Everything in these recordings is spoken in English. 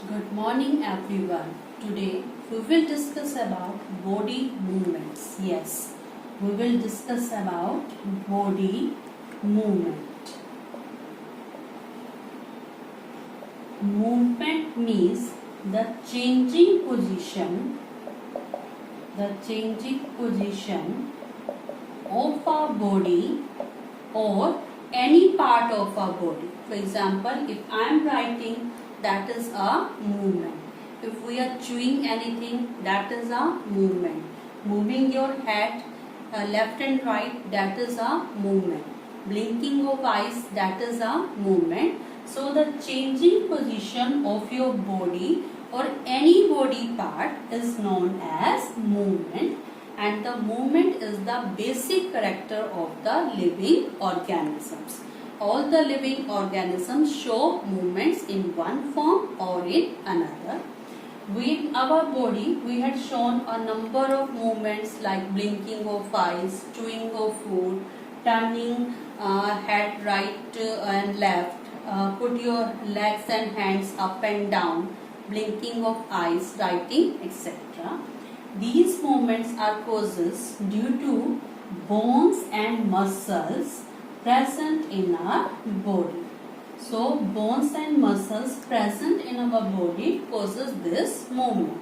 Good morning everyone. Today we will discuss about body movements. Yes, we will discuss about body movement. Movement means the changing position of our body or any part of our body. For example, if I am writing, that is a movement. If we are chewing anything, that is a movement. Moving your head left and right, that is a movement. Blinking of eyes, that is a movement. So the changing position of your body or any body part is known as movement, and the movement is the basic character of the living organisms. All the living organisms show movements in one form or in another. In our body, we had shown a number of movements like blinking of eyes, chewing of food, turning head right and left, put your legs and hands up and down, blinking of eyes, writing, etc. These movements are causes due to bones and muscles present in our body. So bones and muscles present in our body causes this movement.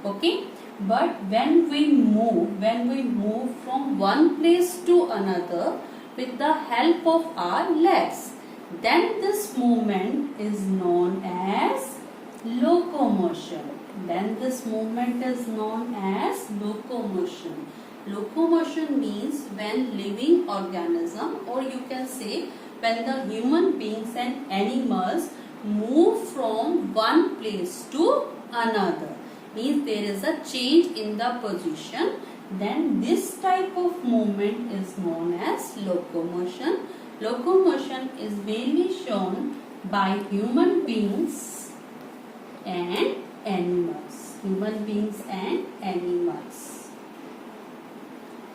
Okay. But when we move from one place to another with the help of our legs, then this movement is known as locomotion. Then this movement is known as locomotion. Locomotion means when living organism, or you can say when the human beings and animals move from one place to another. Means there is a change in the position. Then this type of movement is known as locomotion. Locomotion is mainly shown by human beings and animals. Human beings and animals.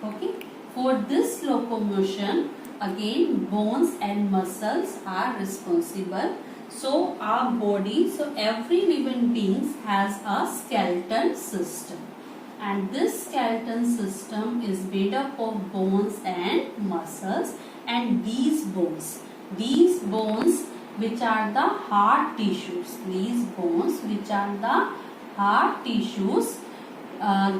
Okay. For this locomotion, again bones and muscles are responsible. So our body, every living being has a skeleton system. And this skeleton system is made up of bones and muscles. And these bones which are the hard tissues,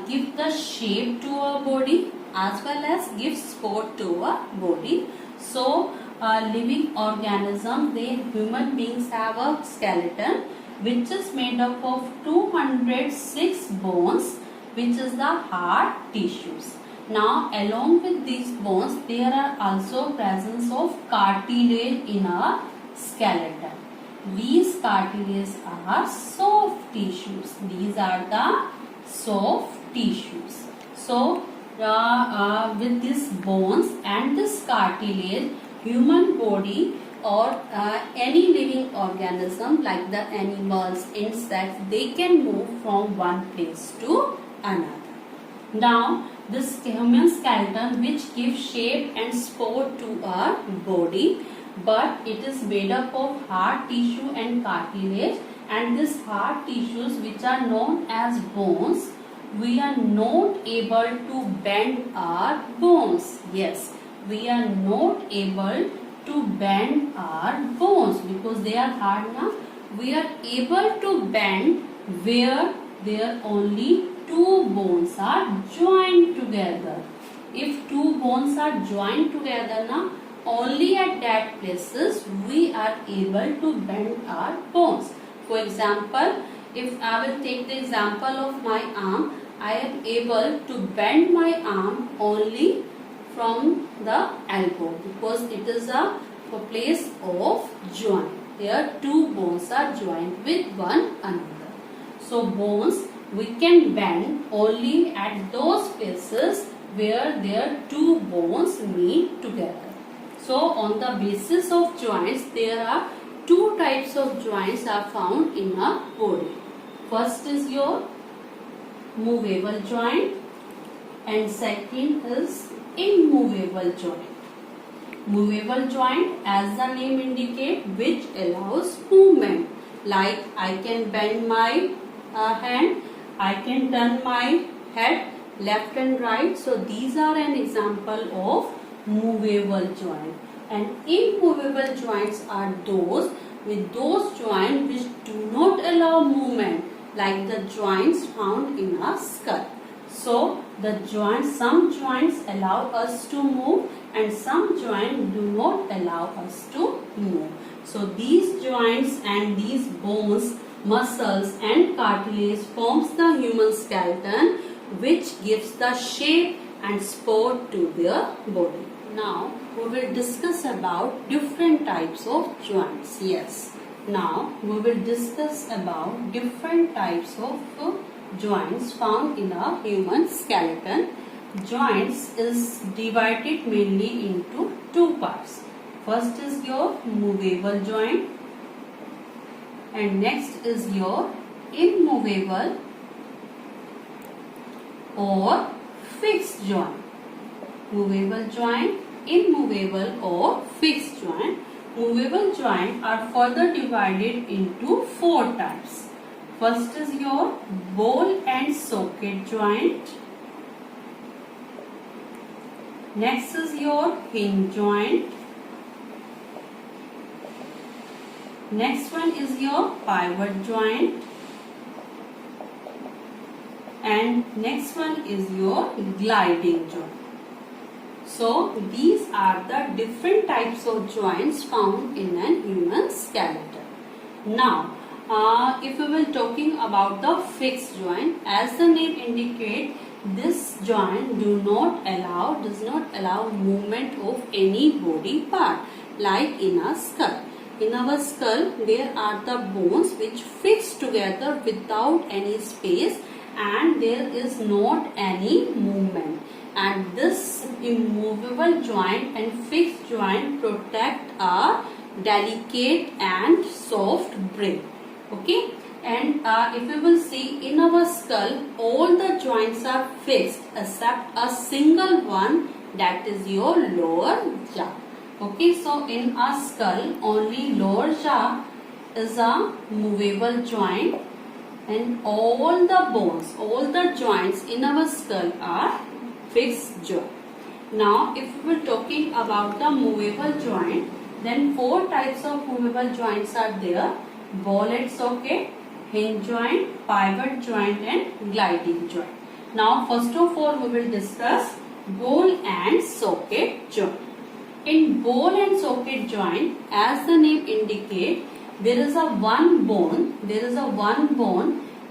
give the shape to our body as well as give support to our body. So living organism, human beings have a skeleton which is made up of 206 bones, which is the hard tissues. Now along with these bones, there are also presence of cartilage in our skeleton. These cartilages are soft tissues. These are the soft tissues. So with these bones and this cartilage, human body or any living organism like the animals, insects, they can move from one place to another. Now this human skeleton which gives shape and support to our body, but it is made up of hard tissue and cartilage, and these hard tissues which are known as bones, we are not able to bend our bones. Yes, we are not able to bend our bones because they are hard now. We are able to bend where there only two bones are joined together. If two bones are joined together now, only at that places we are able to bend our bones. For example, if I will take the example of my arm, I am able to bend my arm only from the elbow because it is a place of joint. Here two bones are joined with one another. So bones we can bend only at those places where their two bones meet together. So on the basis of joints, there are two types of joints are found in a body. First is your movable joint and second is immovable joint. Movable joint, as the name indicates, which allows movement. like I can bend my hand, I can turn my head left and right. So these are an example of movable joint. And immovable joints are those joints which do not allow movement, like the joints found in a skull. So some joints allow us to move and some joints do not allow us to move. So these joints and these bones, muscles and cartilage forms the human skeleton, which gives the shape and support to their body. Now we will discuss about different types of joints. Yes. Now we will discuss about different types of joints found in a human skeleton. Joints is divided mainly into two parts. First is your movable joint and next is your immovable or fixed joint. Movable joint, immovable or fixed joint. Movable joints are further divided into four types. First is your ball and socket joint. Next is your hinge joint. Next one is your pivot joint. And next one is your gliding joint. So these are the different types of joints found in an human skeleton. Now, if we were talking about the fixed joint, as the name indicates, this joint does not allow movement of any body part, like in a skull. In our skull, there are the bones which fix together without any space, and there is not any movement. And this immovable joint and fixed joint protect a delicate and soft brain. Okay, and if we will see in our skull, all the joints are fixed except a single one, that is your lower jaw. Okay, so in our skull, only lower jaw is a movable joint, and all the bones, all the joints in our skull are fixed joint. Now, if we were talking about the movable joint, then four types of movable joints are there: ball and socket, hinge joint, pivot joint and gliding joint. Now, first of all, we will discuss ball and socket joint. In ball and socket joint, as the name indicates, there is a one bone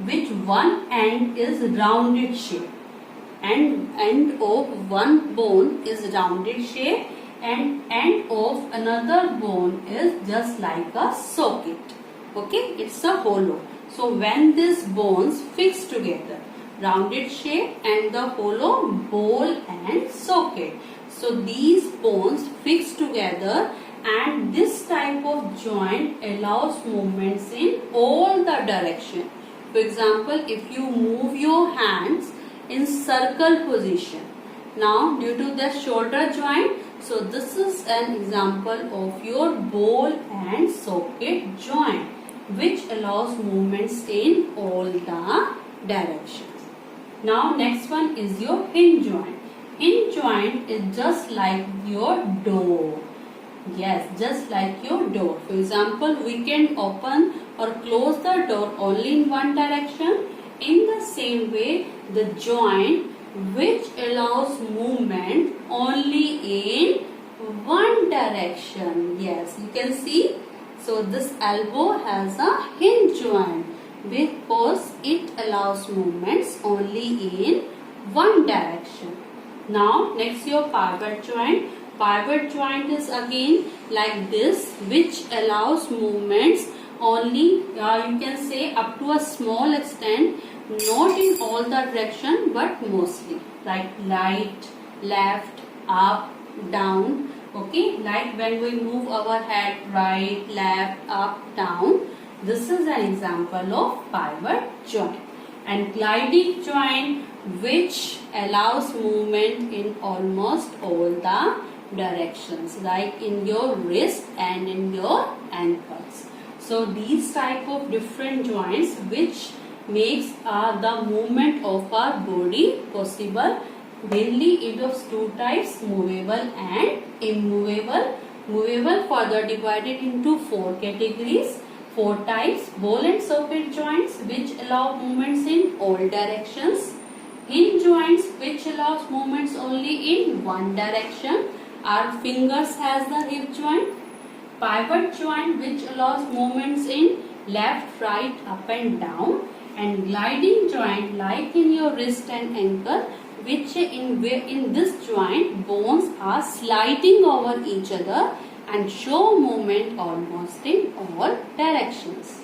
which one end is rounded shape. And end of one bone is rounded shape and end of another bone is just like a socket. Okay, it's a hollow. So when these bones fix together, rounded shape and the hollow, ball and socket. So these bones fix together, and this type of joint allows movements in all the direction. For example, if you move your hands in circle position, now due to the shoulder joint, so this is an example of your ball and socket joint, which allows movements in all the directions. Now next one is your hinge joint. Hinge joint is just like your door. Yes, just like your door. For example, we can open or close the door only in one direction. In the same way, the joint which allows movement only in one direction. Yes, you can see. So this elbow has a hinge joint because it allows movements only in one direction. Now next your pivot joint. Pivot joint is again like this, which allows movements only you can say up to a small extent, not in all the direction but mostly, like right, left, up, down. Okay, like when we move our head right, left, up, down, this is an example of pivot joint. And gliding joint, which allows movement in almost all the directions, like in your wrist and in your ankles. So these type of different joints which makes the movement of our body possible. Mainly it of two types, movable and immovable. Movable further divided into four categories, four types: ball and socket joints which allow movements in all directions, hinge joints which allows movements only in one direction. Our fingers has the hip joint. Pivot joint which allows movements in left, right, up and down, and gliding joint like in your wrist and ankle, which in this joint bones are sliding over each other and show movement almost in all directions.